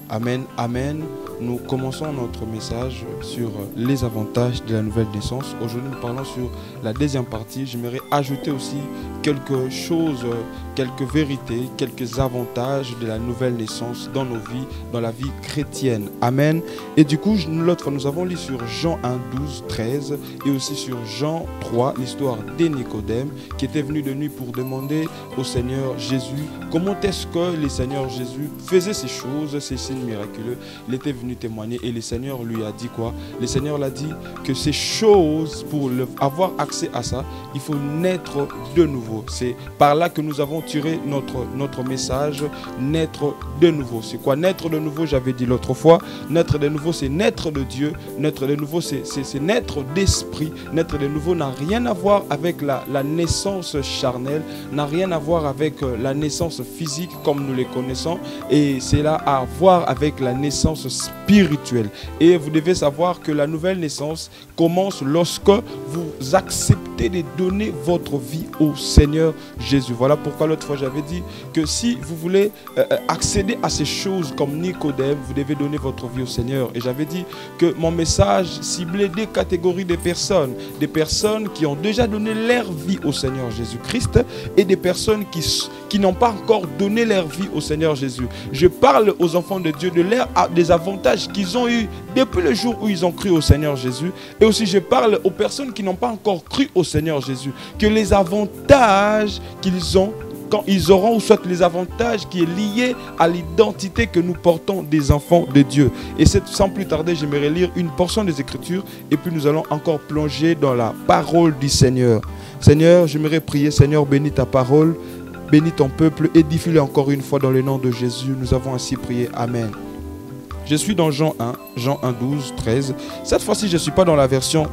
Amen, amen. Nous commençons notre message sur les avantages de la nouvelle naissance. Aujourd'hui, nous parlons sur la deuxième partie. J'aimerais ajouter aussi quelque chose, quelques vérités, quelques avantages de la nouvelle naissance dans nos vies, dans la vie chrétienne. Amen. Et du coup, l'autre fois, nous avons lu sur Jean 1, 12, 13 et aussi sur Jean 3, l'histoire de Nicodème qui était venu de nuit pour demander au Seigneur Jésus comment est-ce que le Seigneur Jésus faisait ces choses, ces signes miraculeux. Il était venu témoigner et le Seigneur lui a dit quoi? Le Seigneur l'a dit que ces choses, pour avoir accès à ça, il faut naître de nouveau. C'est par là que nous avons tiré notre message, naître de nouveau. C'est quoi naître de nouveau? J'avais dit l'autre fois, naître de nouveau c'est naître de Dieu, naître de nouveau c'est naître d'esprit. Naître de nouveau n'a rien à voir avec la naissance charnelle, n'a rien à voir avec la naissance physique comme nous les connaissons, et c'est là à voir avec la naissance spirituelle. Et vous devez savoir que la nouvelle naissance commence lorsque vous acceptez de donner votre vie au Seigneur Jésus. Voilà pourquoi l'autre fois j'avais dit que si vous voulez accéder à ces choses comme Nicodème, vous devez donner votre vie au Seigneur. Et j'avais dit que mon message ciblait des catégories de personnes, des personnes qui ont déjà donné leur vie au Seigneur Jésus-Christ et des personnes qui n'ont pas encore donné leur vie au Seigneur Jésus. Je parle aux enfants de Dieu des avantages qu'ils ont eu depuis le jour où ils ont cru au Seigneur Jésus. Et aussi je parle aux personnes qui n'ont pas encore cru au Seigneur Jésus, que les avantages qu'ils ont quand ils auront, ou soit les avantages qui est lié à l'identité que nous portons des enfants de Dieu. Et sans plus tarder, j'aimerais lire une portion des Écritures et puis nous allons encore plonger dans la parole du Seigneur. Seigneur, j'aimerais prier, Seigneur, bénis ta parole, bénis ton peuple, édifie-le encore une fois dans le nom de Jésus. Nous avons ainsi prié. Amen. Je suis dans Jean 1, 12, 13. Cette fois-ci, je ne suis pas dans la version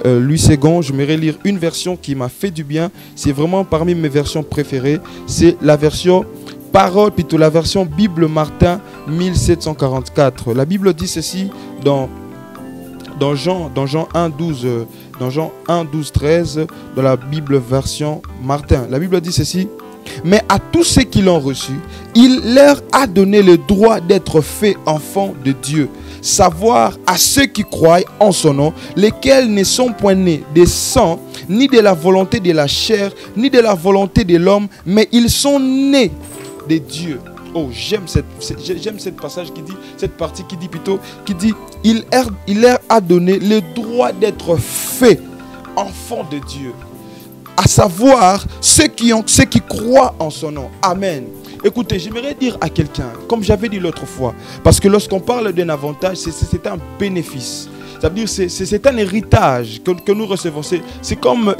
Louis II. J'aimerais lire une version qui m'a fait du bien. C'est vraiment parmi mes versions préférées. C'est la version Parole, plutôt la version Bible Martin 1744. La Bible dit ceci dans Jean 1, 12, dans Jean 1, 12, 13, dans la Bible version Martin. La Bible dit ceci. Mais à tous ceux qui l'ont reçu, il leur a donné le droit d'être faits enfants de Dieu, savoir à ceux qui croient en son nom, lesquels ne sont point nés de sang, ni de la volonté de la chair, ni de la volonté de l'homme, mais ils sont nés de Dieu. Oh, j'aime cette passage qui dit, cette partie qui dit plutôt, qui dit, il leur a donné le droit d'être faits enfants de Dieu, à savoir ceux qui croient en son nom. Amen. Écoutez, j'aimerais dire à quelqu'un, comme j'avais dit l'autre fois, parce que lorsqu'on parle d'un avantage, c'est un bénéfice. C'est-à-dire c'est un héritage que nous recevons. C'est comme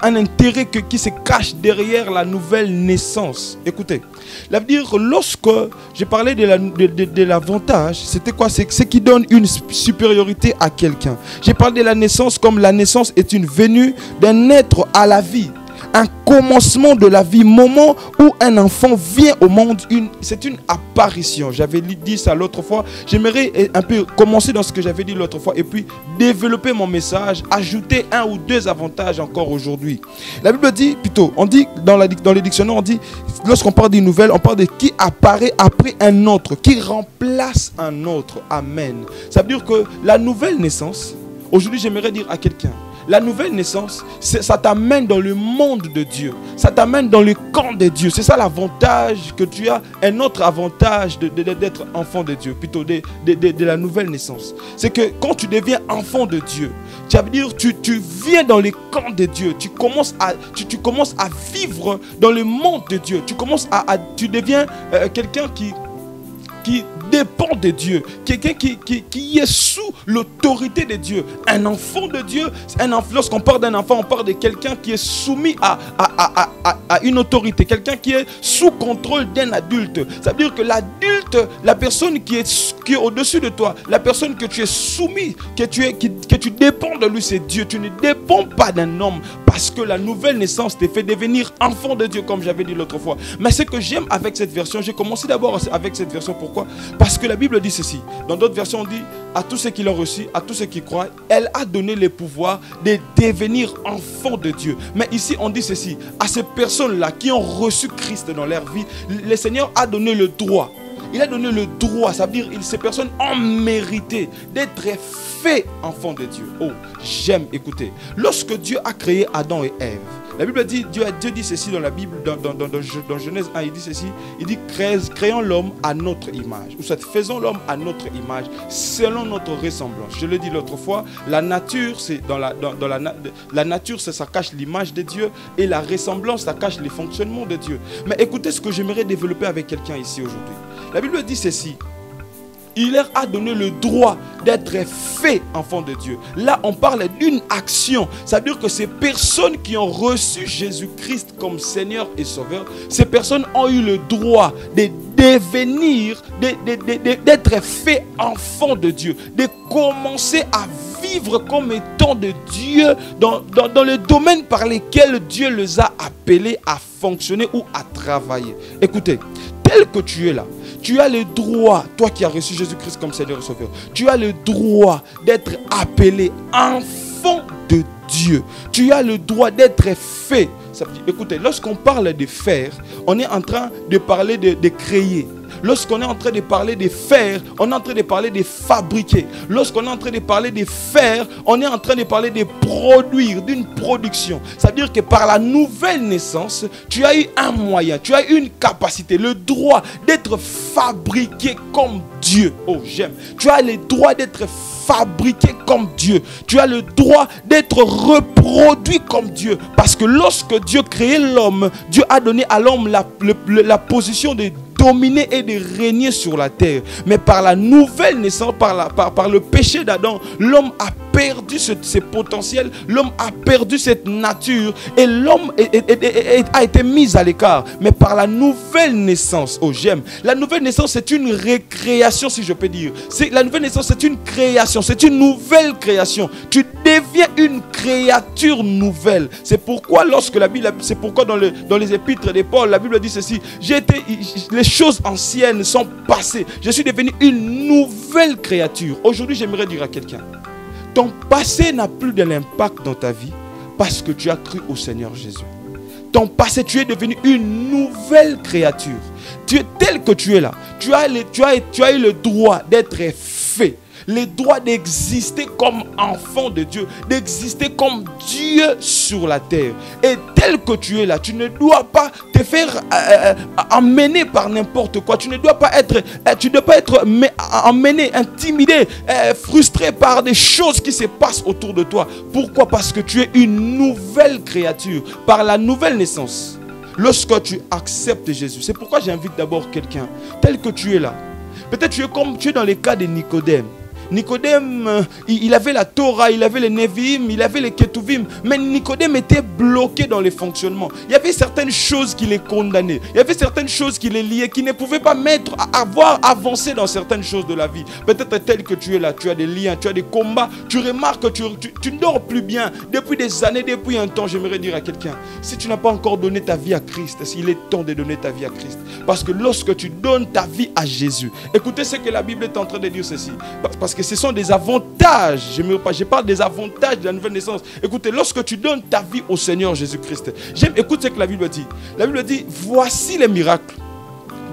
un intérêt qui se cache derrière la nouvelle naissance. Écoutez, c'est-à-dire lorsque je parlais de l'avantage, c'était quoi? C'est ce qui donne une supériorité à quelqu'un. J'ai parlé de la naissance comme la naissance est une venue d'un être à la vie. Un commencement de la vie, moment où un enfant vient au monde, c'est une apparition. J'avais dit ça l'autre fois. J'aimerais un peu commencer dans ce que j'avais dit l'autre fois et puis développer mon message, ajouter un ou deux avantages encore aujourd'hui. La Bible dit, plutôt, on dit dans les dictionnaires, on dit, lorsqu'on parle d'une nouvelle, on parle de qui apparaît après un autre, qui remplace un autre. Amen. Ça veut dire que la nouvelle naissance, aujourd'hui j'aimerais dire à quelqu'un, la nouvelle naissance, ça t'amène dans le monde de Dieu. Ça t'amène dans le camp de Dieu. C'est ça l'avantage que tu as. Un autre avantage d'être enfant de Dieu, plutôt de la nouvelle naissance. C'est que quand tu deviens enfant de Dieu, ça veut dire tu viens dans le camp de Dieu. Tu commences à vivre dans le monde de Dieu. Tu deviens quelqu'un qui dépend de Dieu, quelqu'un qui est sous l'autorité de Dieu. Un enfant de Dieu, lorsqu'on parle d'un enfant, on parle de quelqu'un qui est soumis à une autorité, quelqu'un qui est sous contrôle d'un adulte. Ça veut dire que l'adulte, la personne qui est au-dessus de toi, la personne que tu es soumis, que tu dépends de lui, c'est Dieu. Tu ne dépends pas d'un homme, parce que la nouvelle naissance te fait devenir enfant de Dieu, comme j'avais dit l'autre fois. Mais ce que j'aime avec cette version, j'ai commencé d'abord avec cette version. Pourquoi? Parce que la Bible dit ceci. Dans d'autres versions, on dit à tous ceux qui l'ont reçu, à tous ceux qui croient, elle a donné le pouvoir de devenir enfants de Dieu. Mais ici, on dit ceci. À ces personnes-là qui ont reçu Christ dans leur vie, le Seigneur a donné le droit. il a donné le droit, ça veut dire que ces personnes ont mérité d'être fait enfants de Dieu. Oh, j'aime écouter. Lorsque Dieu a créé Adam et Ève, la Bible dit, Dieu dit ceci dans la Bible, dans Genèse 1, il dit ceci, il dit créons l'homme à notre image, ou soit faisons l'homme à notre image, selon notre ressemblance. Je l'ai dit l'autre fois, la nature, c'est la nature, ça cache l'image de Dieu, et la ressemblance, ça cache les fonctionnements de Dieu. Mais écoutez ce que j'aimerais développer avec quelqu'un ici aujourd'hui. La Bible dit ceci. Il leur a donné le droit d'être fait enfants de Dieu. Là, on parle d'une action. Ça veut dire que ces personnes qui ont reçu Jésus-Christ comme Seigneur et Sauveur, ces personnes ont eu le droit de devenir, d'être fait enfants de Dieu, de commencer à vivre comme étant de Dieu dans le domaine par lequel Dieu les a appelés à fonctionner ou à travailler. Écoutez, tel que tu es là, tu as le droit, toi qui as reçu Jésus-Christ comme Seigneur et Sauveur, tu as le droit d'être appelé enfant de Dieu. Tu as le droit d'être fait. Ça veut dire, écoutez, lorsqu'on parle de faire, on est en train de parler de créer. Lorsqu'on est en train de parler de faire, on est en train de parler de fabriquer. Lorsqu'on est en train de parler de faire, on est en train de parler de produire, d'une production. Ça veut dire que par la nouvelle naissance, tu as eu un moyen, tu as eu une capacité, le droit d'être fabriqué comme Dieu. Oh, j'aime. Tu as le droit d'être fabriqué comme Dieu. Tu as le droit d'être reproduit comme Dieu. Parce que lorsque Dieu créait l'homme, Dieu a donné à l'homme la position de dominer et de régner sur la terre. Mais par la nouvelle naissance, par le péché d'Adam, l'homme a perdu ses potentiels, l'homme a perdu cette nature et l'homme a été mis à l'écart. Mais par la nouvelle naissance, oh j'aime, la nouvelle naissance c'est une récréation si je peux dire. La nouvelle naissance c'est une création, c'est une nouvelle création. Tu deviens une créature nouvelle. C'est pourquoi lorsque la Bible, c'est pourquoi dans les épîtres de Paul, la Bible dit ceci, les choses anciennes sont passées, je suis devenu une nouvelle créature. Aujourd'hui j'aimerais dire à quelqu'un, ton passé n'a plus de l'impact dans ta vie parce que tu as cru au Seigneur Jésus. Ton passé, tu es devenu une nouvelle créature. Tu es tel que tu es là. Tu as eu le droit d'être fait. Le droit d'exister comme enfant de Dieu, d'exister comme Dieu sur la terre. Et tel que tu es là, tu ne dois pas te faire emmener par n'importe quoi. Tu ne dois pas être emmené, intimidé, frustré par des choses qui se passent autour de toi. Pourquoi? Parce que tu es une nouvelle créature par la nouvelle naissance. Lorsque tu acceptes Jésus, c'est pourquoi j'invite d'abord quelqu'un tel que tu es là. Peut-être tu es dans le cas de Nicodème. Nicodème, il avait la Torah, il avait les Nevi'im, il avait les Ketuvim. Mais Nicodème était bloqué dans les fonctionnements. Il y avait certaines choses qui les condamnaient. Il y avait certaines choses qui les liaient, qui ne pouvaient pas avoir avancé dans certaines choses de la vie. Peut-être tel que tu es là, tu as des liens, tu as des combats. Tu remarques que tu ne dors plus bien. Depuis des années, depuis un temps, j'aimerais dire à quelqu'un, si tu n'as pas encore donné ta vie à Christ, il est temps de donner ta vie à Christ. Parce que lorsque tu donnes ta vie à Jésus, écoutez ce que la Bible est en train de dire ceci. Parce que ce sont des avantages. Je parle des avantages de la nouvelle naissance. Écoutez, lorsque tu donnes ta vie au Seigneur Jésus-Christ, écoute ce que la Bible dit. La Bible dit, voici les miracles.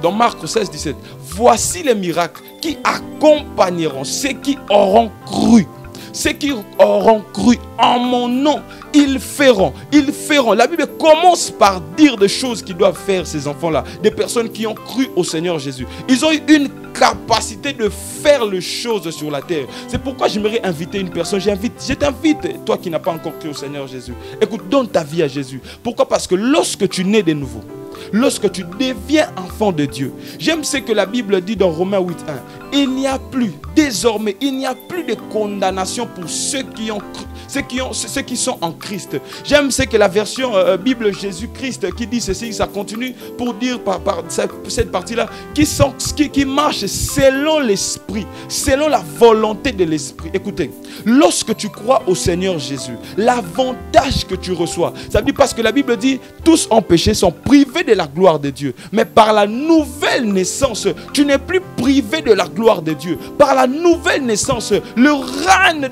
Dans Marc 16, 17. Voici les miracles qui accompagneront ceux qui auront cru. Ceux qui auront cru en mon nom, ils feront. La Bible commence par dire des choses qu'ils doivent faire, ces enfants-là. Des personnes qui ont cru au Seigneur Jésus. Ils ont eu une capacité de faire les choses sur la terre. C'est pourquoi j'aimerais inviter une personne. Je t'invite, toi qui n'as pas encore cru au Seigneur Jésus. Écoute, donne ta vie à Jésus. Pourquoi? Parce que lorsque tu nais de nouveau, lorsque tu deviens enfant de Dieu, j'aime ce que la Bible dit dans Romains 8.1. Il n'y a plus, désormais, il n'y a plus de condamnation pour ceux qui ont cru, ceux qui sont en Christ. J'aime ce que la version Bible Jésus-Christ qui dit ceci, ça continue pour dire par cette partie-là, qui marche selon l'esprit, selon la volonté de l'esprit. Écoutez, lorsque tu crois au Seigneur Jésus, l'avantage que tu reçois, ça veut dire parce que la Bible dit, tous en péché sont privés de la gloire de Dieu. Mais par la nouvelle naissance, tu n'es plus privé de la gloire de Dieu. Par la nouvelle naissance, le règne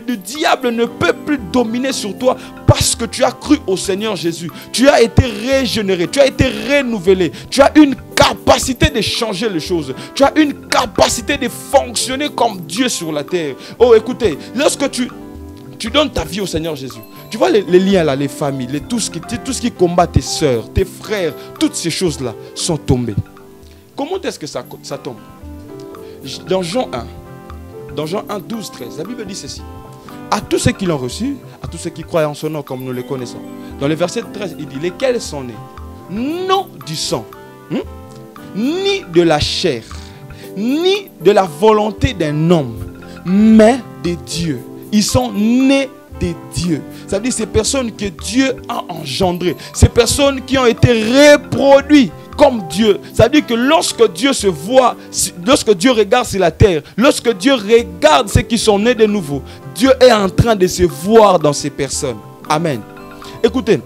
du diable ne peut plus dominer sur toi parce que tu as cru au Seigneur Jésus. Tu as été régénéré, tu as été renouvelé, tu as une capacité capacité de changer les choses. Tu as une capacité de fonctionner comme Dieu sur la terre. Oh, écoutez, lorsque tu donnes ta vie au Seigneur Jésus, tu vois les liens là, les familles, tout ce qui combat tes soeurs, tes frères, toutes ces choses-là sont tombées. Comment est-ce que ça tombe? Dans Jean 1, 12, 13, la Bible dit ceci. À tous ceux qui l'ont reçu, à tous ceux qui croient en son nom comme nous le connaissons. Dans le verset 13, il dit, lesquels sont nés, non du sang, ni de la chair, ni de la volonté d'un homme, mais de Dieu. Ils sont nés de Dieu. Ça veut dire ces personnes que Dieu a engendrées, ces personnes qui ont été reproduites comme Dieu. Ça veut dire que lorsque Dieu se voit, lorsque Dieu regarde sur la terre, lorsque Dieu regarde ceux qui sont nés de nouveau, Dieu est en train de se voir dans ces personnes. Amen. Écoutez,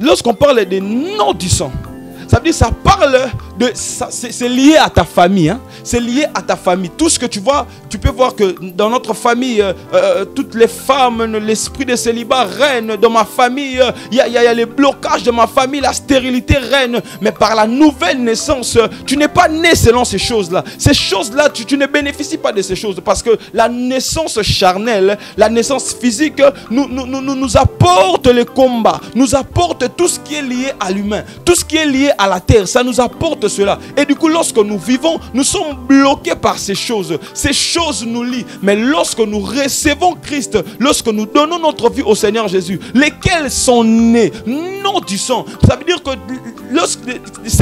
lorsqu'on parle des noms du sang, ça veut dire ça parle de c'est lié à ta famille, hein? C'est lié à ta famille. Tout ce que tu vois, tu peux voir que dans notre famille, toutes les femmes, l'esprit de célibat règne. Dans ma famille, il y a les blocages de ma famille, la stérilité règne. Mais par la nouvelle naissance, tu n'es pas né selon ces choses-là. Ces choses-là, tu ne bénéficies pas de ces choses. Parce que la naissance charnelle, la naissance physique, nous apporte le combat, nous apporte tout ce qui est lié à l'humain, tout ce qui est lié à la terre. Ça nous apporte cela. Et du coup, lorsque nous vivons, nous sommes bloqués par ces choses. Ces choses nous lient. Mais lorsque nous recevons Christ, lorsque nous donnons notre vie au Seigneur Jésus, lesquels sont nés non du sang. Ça veut dire que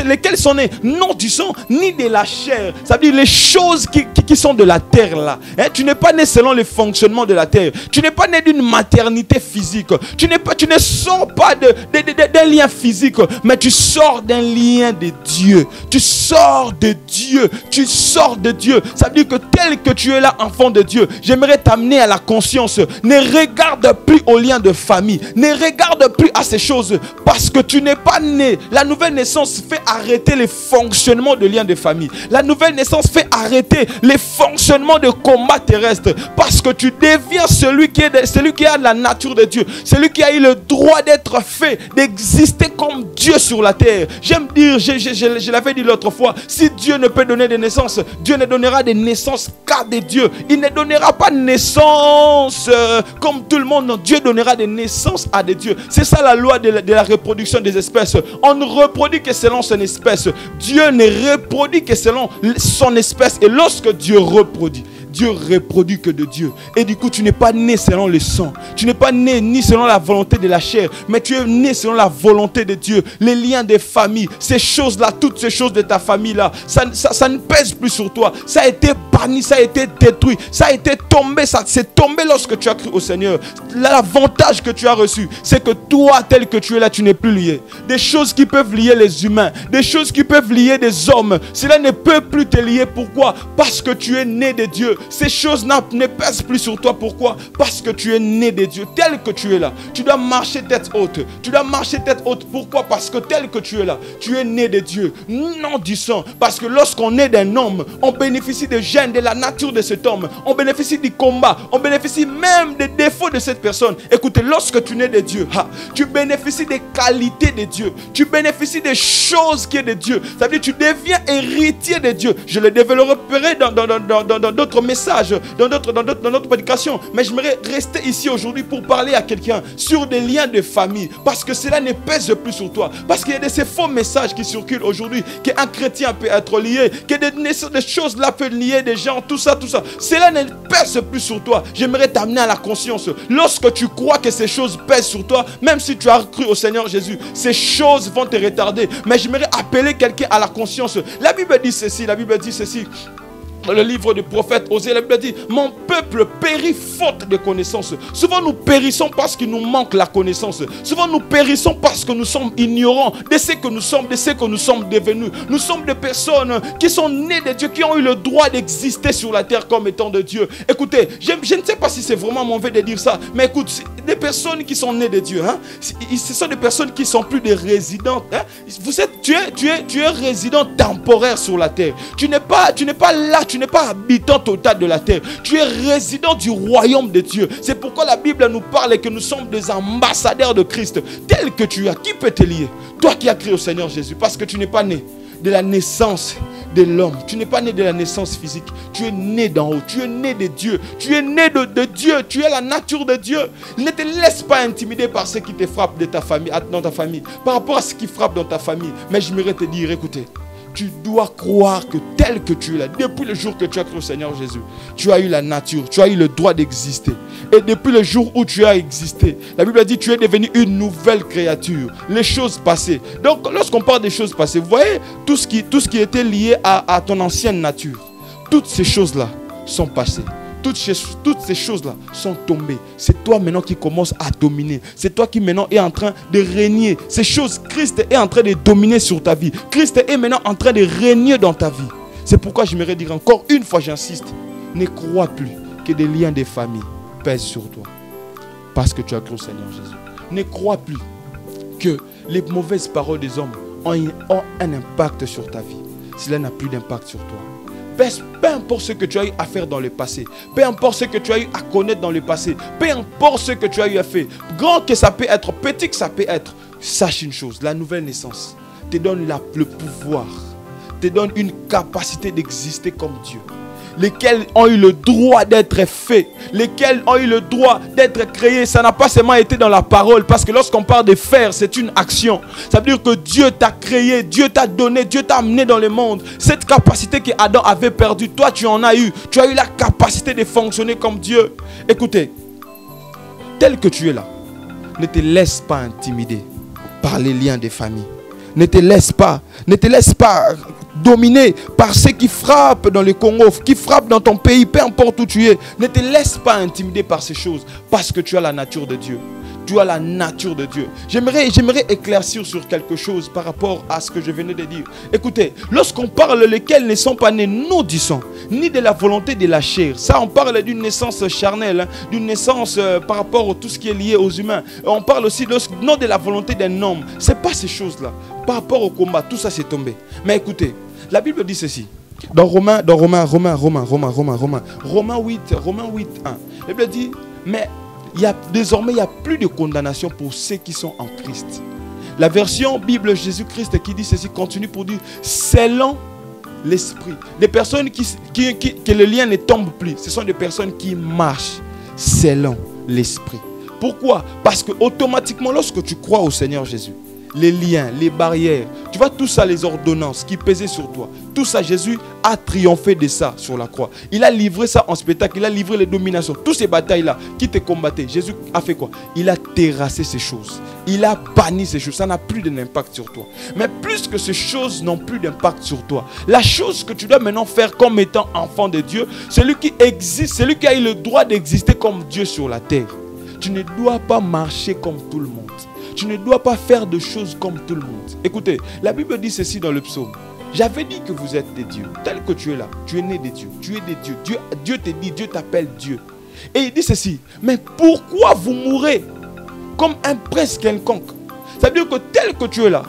lesquels sont nés non du sang ni de la chair. Ça veut dire les choses qui sont de la terre là. Hein? Tu n'es pas né selon le fonctionnement de la terre. Tu n'es pas né d'une maternité physique. Tu ne sors pas d'un lien physique, mais tu sors d'un lien de Dieu. Tu sors de Dieu. Tu sors de Dieu. Ça veut dire que tel que tu es là, enfant de Dieu, j'aimerais t'amener à la conscience. Ne regarde plus au lien de famille. Ne regarde plus à ces choses parce que tu n'es pas né. La nouvelle naissance fait arrêter les fonctionnements de liens de famille. La nouvelle naissance fait arrêter les fonctionnements de combat terrestre parce que tu deviens celui qui a la nature de Dieu. Celui qui a eu le droit d'être fait, d'exister comme Dieu sur la terre. J'aime dire, je l'avais dit l'autre fois, si Dieu ne peut donner de naissance, Dieu ne donnera de naissance qu'à des dieux. Il ne donnera pas de naissance comme tout le monde. Non, Dieu donnera des naissances à des dieux. C'est ça la loi de la reproduction des espèces. On ne reproduit que selon son espèce. Dieu ne reproduit que selon son espèce. Et lorsque Dieu reproduit, Dieu reproduit que de Dieu. Et du coup, tu n'es pas né selon le sang. Tu n'es pas né ni selon la volonté de la chair, mais tu es né selon la volonté de Dieu. Les liens des familles, ces choses-là, toutes ces choses de ta famille-là, ça ne pèse plus sur toi. Ça a été banni, ça a été détruit, ça a été tombé, ça s'est tombé lorsque tu as cru au Seigneur. L'avantage que tu as reçu, c'est que toi, tel que tu es là, tu n'es plus lié. Des choses qui peuvent lier les humains, des choses qui peuvent lier des hommes, cela ne peut plus te lier. Pourquoi? Parce que tu es né de Dieu. Ces choses ne pèsent plus sur toi. Pourquoi? Parce que tu es né de Dieu. Tel que tu es là, tu dois marcher tête haute. Tu dois marcher tête haute. Pourquoi? Parce que tel que tu es là, tu es né de Dieu. Non du sang. Parce que lorsqu'on est d'un homme, on bénéficie des gènes, de la nature de cet homme. On bénéficie du combat. On bénéficie même des défauts de cette personne. Écoutez, lorsque tu nais de Dieu, tu bénéficies des qualités de Dieu. Tu bénéficies des choses qui sont de Dieu. Ça veut dire que tu deviens héritier de Dieu. Je le développerai dans d'autres messages, dans notre prédication. Mais j'aimerais rester ici aujourd'hui pour parler à quelqu'un sur des liens de famille. Parce que cela ne pèse plus sur toi. Parce qu'il y a de ces faux messages qui circulent aujourd'hui. Qu'un chrétien peut être lié. Que des choses là peuvent lier des gens. Tout ça. Cela ne pèse plus sur toi. J'aimerais t'amener à la conscience. Lorsque tu crois que ces choses pèsent sur toi, même si tu as cru au Seigneur Jésus, ces choses vont te retarder. Mais j'aimerais appeler quelqu'un à la conscience. La Bible dit ceci. Dans le livre du prophète Osée, la Bible dit: mon peuple périt faute de connaissance. Souvent nous périssons parce qu'il nous manque la connaissance. Souvent nous périssons parce que nous sommes ignorants de ce que nous sommes, de ce que nous sommes devenus. Nous sommes des personnes qui sont nées de Dieu, qui ont eu le droit d'exister sur la terre comme étant de Dieu. Écoutez, je ne sais pas si c'est vraiment mauvais de dire ça, mais écoute, des personnes qui sont nées de Dieu, ce sont des personnes qui sont plus des résidentes. Tu es résident temporaire sur la terre. Tu n'es pas là. Tu n'es pas habitant total de la terre. Tu es résident du royaume de Dieu. C'est pourquoi la Bible nous parle que nous sommes des ambassadeurs de Christ. Tel que tu as, qui peut te lier? Toi qui as cru au Seigneur Jésus, parce que tu n'es pas né de la naissance de l'homme. Tu n'es pas né de la naissance physique. Tu es né d'en haut. Tu es né de Dieu. Tu es né de Dieu. Tu es la nature de Dieu. Ne te laisse pas intimider par ce qui te frappe de ta famille, dans ta famille. Par rapport à ce qui frappe dans ta famille. Mais j'aimerais te dire, écoutez, tu dois croire que tel que tu es là, depuis le jour que tu as cru au Seigneur Jésus, tu as eu la nature, tu as eu le droit d'exister. Et depuis le jour où tu as existé, la Bible dit que tu es devenu une nouvelle créature. Les choses passées. Donc lorsqu'on parle des choses passées, vous voyez tout ce qui était lié à ton ancienne nature. Toutes ces choses-là sont passées. Toutes ces choses-là sont tombées. C'est toi maintenant qui commences à dominer. C'est toi qui maintenant est en train de régner. Ces choses, Christ est en train de dominer sur ta vie. Christ est maintenant en train de régner dans ta vie. C'est pourquoi j'aimerais dire encore une fois, j'insiste, ne crois plus que des liens de famille pèsent sur toi. Parce que tu as cru au Seigneur Jésus. Ne crois plus que les mauvaises paroles des hommes ont un impact sur ta vie. Cela n'a plus d'impact sur toi. Peu importe ce que tu as eu à faire dans le passé, peu importe ce que tu as eu à connaître dans le passé, peu importe ce que tu as eu à faire, grand que ça peut être, petit que ça peut être, sache une chose, la nouvelle naissance te donne le pouvoir, te donne une capacité d'exister comme Dieu. Lesquels ont eu le droit d'être faits, lesquels ont eu le droit d'être créés. Ça n'a pas seulement été dans la parole, parce que lorsqu'on parle de faire, c'est une action. Ça veut dire que Dieu t'a créé, Dieu t'a donné, Dieu t'a amené dans le monde. Cette capacité que Adam avait perdue, toi tu en as eu. Tu as eu la capacité de fonctionner comme Dieu. Écoutez, tel que tu es là, ne te laisse pas intimider par les liens des familles. Ne te laisse pas dominé par ceux qui frappent dans le Congo, qui frappent dans ton pays, peu importe où tu es. Ne te laisse pas intimider par ces choses, parce que tu as la nature de Dieu. Tu as la nature de Dieu. J'aimerais éclaircir sur quelque chose par rapport à ce que je venais de dire. Écoutez, lorsqu'on parle lesquels ne sont pas nés non du sang, ni de la volonté de la chair, ça on parle d'une naissance charnelle, d'une naissance par rapport à tout ce qui est lié aux humains. On parle aussi non de la volonté d'un homme. Ce n'est pas ces choses-là. Par rapport au combat, tout ça c'est tombé. Mais écoutez, la Bible dit ceci. Dans Romains 8, 1. La Bible dit, mais désormais, il n'y a plus de condamnation pour ceux qui sont en Christ. La version Bible Jésus-Christ qui dit ceci continue pour dire selon l'esprit. Des personnes que le lien ne tombe plus. Ce sont des personnes qui marchent selon l'esprit. Pourquoi? Parce que automatiquement, lorsque tu crois au Seigneur Jésus, les liens, les barrières, tu vois tout ça, les ordonnances qui pesaient sur toi, tout ça, Jésus a triomphé de ça sur la croix. Il a livré ça en spectacle, il a livré les dominations, toutes ces batailles-là qui te combattaient. Jésus a fait quoi? Il a terrassé ces choses, il a banni ces choses, ça n'a plus d'impact sur toi. Mais plus que ces choses n'ont plus d'impact sur toi, la chose que tu dois maintenant faire comme étant enfant de Dieu, celui qui existe, celui qui a eu le droit d'exister comme Dieu sur la terre, tu ne dois pas marcher comme tout le monde. Tu ne dois pas faire de choses comme tout le monde. Écoutez, la Bible dit ceci dans le psaume. J'avais dit que vous êtes des dieux. Tel que tu es là, tu es né des dieux. Tu es des dieux. Dieu te dit, Dieu t'appelle Dieu. Et il dit ceci. Mais pourquoi vous mourrez comme un prince quelconque? Ça veut dire que tel que tu es là,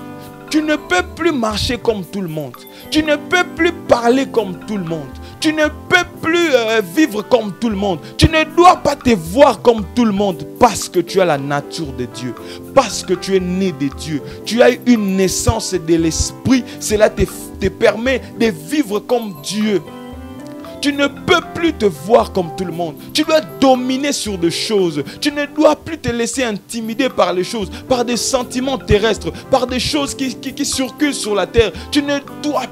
tu ne peux plus marcher comme tout le monde. Tu ne peux plus parler comme tout le monde. Tu ne peux plus vivre comme tout le monde. Tu ne dois pas te voir comme tout le monde parce que tu as la nature de Dieu. Parce que tu es né de Dieu. Tu as eu une naissance de l'esprit. Cela te permet de vivre comme Dieu. Tu ne peux plus te voir comme tout le monde. Tu dois dominer sur des choses. Tu ne dois plus te laisser intimider par les choses, par des sentiments terrestres, par des choses qui circulent sur la terre. Tu ne dois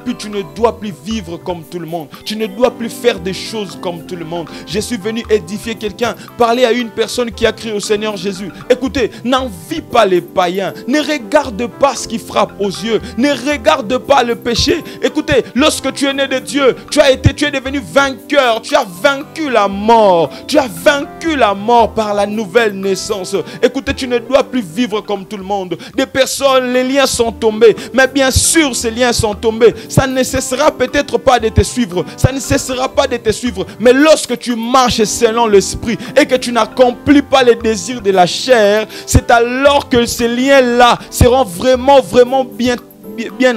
plus vivre comme tout le monde. Tu ne dois plus faire des choses comme tout le monde. Je suis venu édifier quelqu'un, parler à une personne qui a crié au Seigneur Jésus. Écoutez, n'envie pas les païens. Ne regarde pas ce qui frappe aux yeux. Ne regarde pas le péché. Écoutez, lorsque tu es né de Dieu, tu es devenu vainqueur, tu as vaincu la mort. Tu as vaincu la mort par la nouvelle naissance. Écoutez, tu ne dois plus vivre comme tout le monde. Des personnes, les liens sont tombés. Mais bien sûr, ces liens sont tombés. Ça ne cessera peut-être pas de te suivre. Ça ne cessera pas de te suivre. Mais lorsque tu marches selon l'esprit et que tu n'accomplis pas les désirs de la chair, c'est alors que ces liens-là seront vraiment bien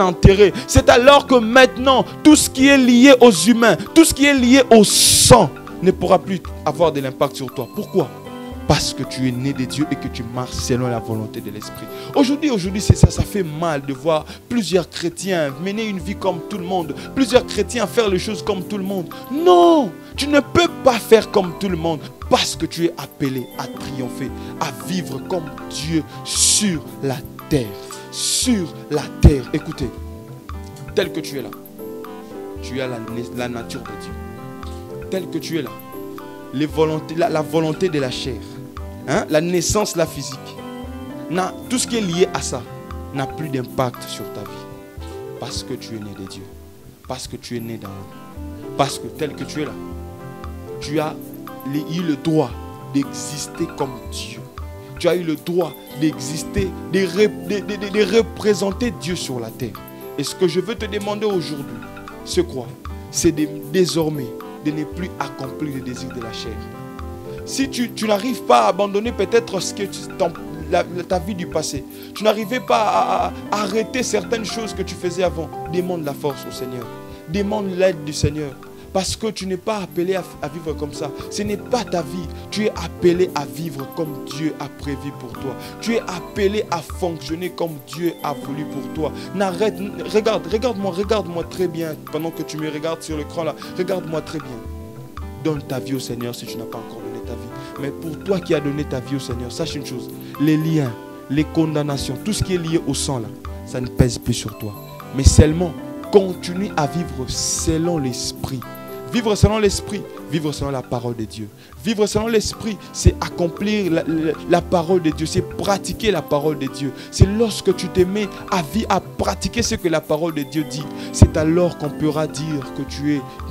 enterré. C'est alors que maintenant, tout ce qui est lié aux humains, tout ce qui est lié au sang ne pourra plus avoir de l'impact sur toi. Pourquoi? parce que tu es né de Dieu et que tu marches selon la volonté de l'Esprit. Aujourd'hui, c'est ça, ça fait mal de voir plusieurs chrétiens mener une vie comme tout le monde, plusieurs chrétiens faire les choses comme tout le monde. Non, tu ne peux pas faire comme tout le monde parce que tu es appelé à triompher, à vivre comme Dieu sur la terre. Sur la terre. Écoutez, tel que tu es là, tu as la nature de Dieu. Tel que tu es là, la volonté de la chair, hein, la naissance, la physique, tout ce qui est lié à ça n'a plus d'impact sur ta vie. Parce que tu es né de Dieu. Parce que tu es né d'en haut. Parce que tel que tu es là, tu as eu le droit d'exister comme Dieu. Tu as eu le droit d'exister, de représenter Dieu sur la terre. Et ce que je veux te demander aujourd'hui, c'est quoi? C'est désormais de ne plus accomplir les désirs de la chair. Si tu n'arrives pas à abandonner peut-être ta vie du passé, tu n'arrivais pas à arrêter certaines choses que tu faisais avant, demande la force au Seigneur. Demande l'aide du Seigneur. Parce que tu n'es pas appelé à vivre comme ça. Ce n'est pas ta vie. Tu es appelé à vivre comme Dieu a prévu pour toi. Tu es appelé à fonctionner comme Dieu a voulu pour toi. Regarde-moi très bien. Pendant que tu me regardes sur l'écran là, regarde-moi très bien. Donne ta vie au Seigneur si tu n'as pas encore donné ta vie. Mais pour toi qui as donné ta vie au Seigneur, sache une chose. Les liens, les condamnations, tout ce qui est lié au sang là, ça ne pèse plus sur toi. Mais seulement, continue à vivre selon l'esprit. Vivre selon l'esprit, vivre selon la parole de Dieu. Vivre selon l'esprit, c'est accomplir la parole de Dieu, c'est pratiquer la parole de Dieu. C'est lorsque tu te mets à pratiquer ce que la parole de Dieu dit. C'est alors qu'on pourra dire que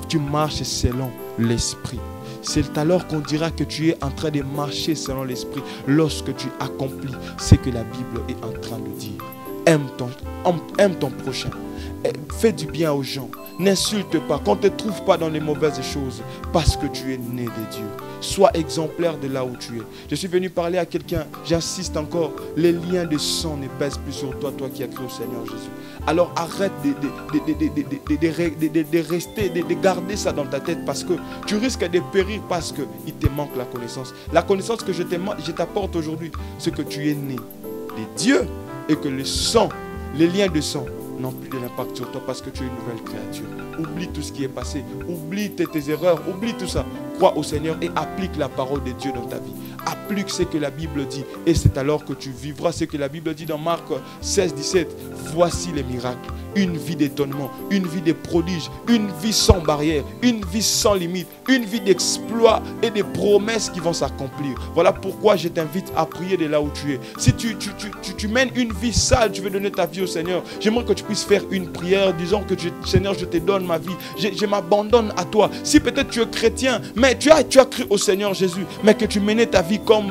tu marches selon l'esprit. C'est alors qu'on dira que tu es en train de marcher selon l'esprit. Lorsque tu accomplis ce que la Bible est en train de dire. Aime ton prochain. Fais du bien aux gens. N'insulte pas, qu'on ne te trouve pas dans les mauvaises choses parce que tu es né de Dieu. Sois exemplaire de là où tu es. Je suis venu parler à quelqu'un, j'insiste encore, les liens de sang ne pèsent plus sur toi, toi qui as cru au Seigneur Jésus. Alors arrête de garder ça dans ta tête parce que tu risques de périr parce qu'il te manque la connaissance. La connaissance que je t'apporte aujourd'hui, c'est que tu es né de Dieu et que le sang, les liens de sang, n'ont plus de l'impact sur toi parce que tu es une nouvelle créature. Oublie tout ce qui est passé, oublie tes erreurs, oublie tout ça. Crois au Seigneur et applique la parole de Dieu dans ta vie. Applique ce que la Bible dit et c'est alors que tu vivras ce que la Bible dit dans Marc 16, 17. Voici les miracles, une vie d'étonnement, une vie de prodiges, une vie sans barrière, une vie sans limite, une vie d'exploits et de promesses qui vont s'accomplir. Voilà pourquoi je t'invite à prier de là où tu es. Si tu mènes une vie sale, tu veux donner ta vie au Seigneur, j'aimerais que tu puisses faire une prière disant que Seigneur, je te donne ma vie, je m'abandonne à toi. Si peut-être tu es chrétien, mais tu as cru au Seigneur Jésus, mais que tu menais ta vie comme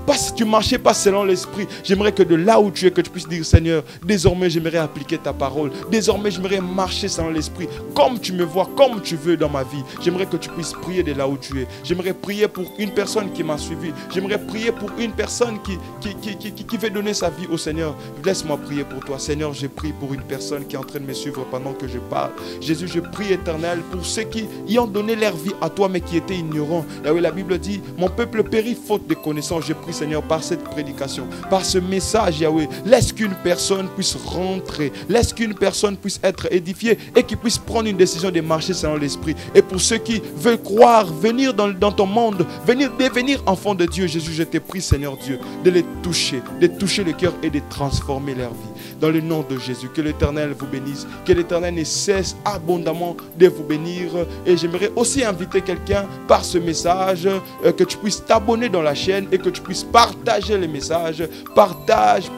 parce que tu marchais pas selon l'esprit, j'aimerais que de là où tu es, que tu puisses dire Seigneur, désormais j'aimerais appliquer ta parole, désormais j'aimerais marcher selon l'esprit, comme tu me vois, comme tu veux dans ma vie. J'aimerais que tu puisses prier de là où tu es. J'aimerais prier pour une personne qui m'a suivi. J'aimerais prier pour une personne qui veut donner sa vie au Seigneur. Laisse-moi prier pour toi. Seigneur, je prie pour une personne qui est en train de me suivre pendant que je parle. Jésus, je prie éternel pour ceux qui y ont donné leur vie à toi mais qui étaient ignorants. Yahweh, la Bible dit, mon peuple périt faute de connaissance. Je prie Seigneur par cette prédication, par ce message Yahweh, laisse qu'une personne puisse rentrer, laisse qu'une personne puisse être édifiée et qui puisse prendre une décision de marcher selon l'esprit. Et pour ceux qui veulent croire, venir dans ton monde, devenir enfants de Dieu, Jésus, je te prie Seigneur Dieu, de les toucher, de toucher le cœur et de transformer leur vie. Dans le nom de Jésus, que l'Éternel vous bénisse, que l'Éternel ne cesse abondamment de vous bénir. Et j'aimerais aussi inviter quelqu'un par ce message, que tu puisses t'abonner dans la chaîne et que tu puisses partager les messages. Partage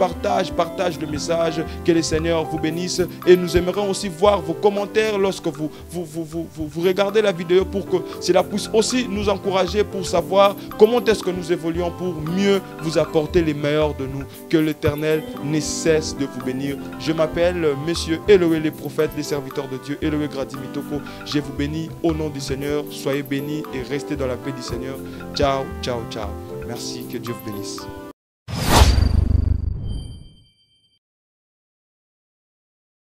le message. Que le Seigneur vous bénisse. Et nous aimerions aussi voir vos commentaires lorsque vous regardez la vidéo pour que cela puisse aussi nous encourager pour savoir comment est-ce que nous évoluons pour mieux vous apporter les meilleurs de nous. Que l'Éternel ne cesse de vous bénir. Je m'appelle Monsieur Elohé les prophètes, les serviteurs de Dieu, Elohé Grady Mitoko. Je vous bénis au nom du Seigneur. Soyez bénis et restez dans la paix du Seigneur. Ciao, ciao, ciao. Merci, que Dieu vous bénisse.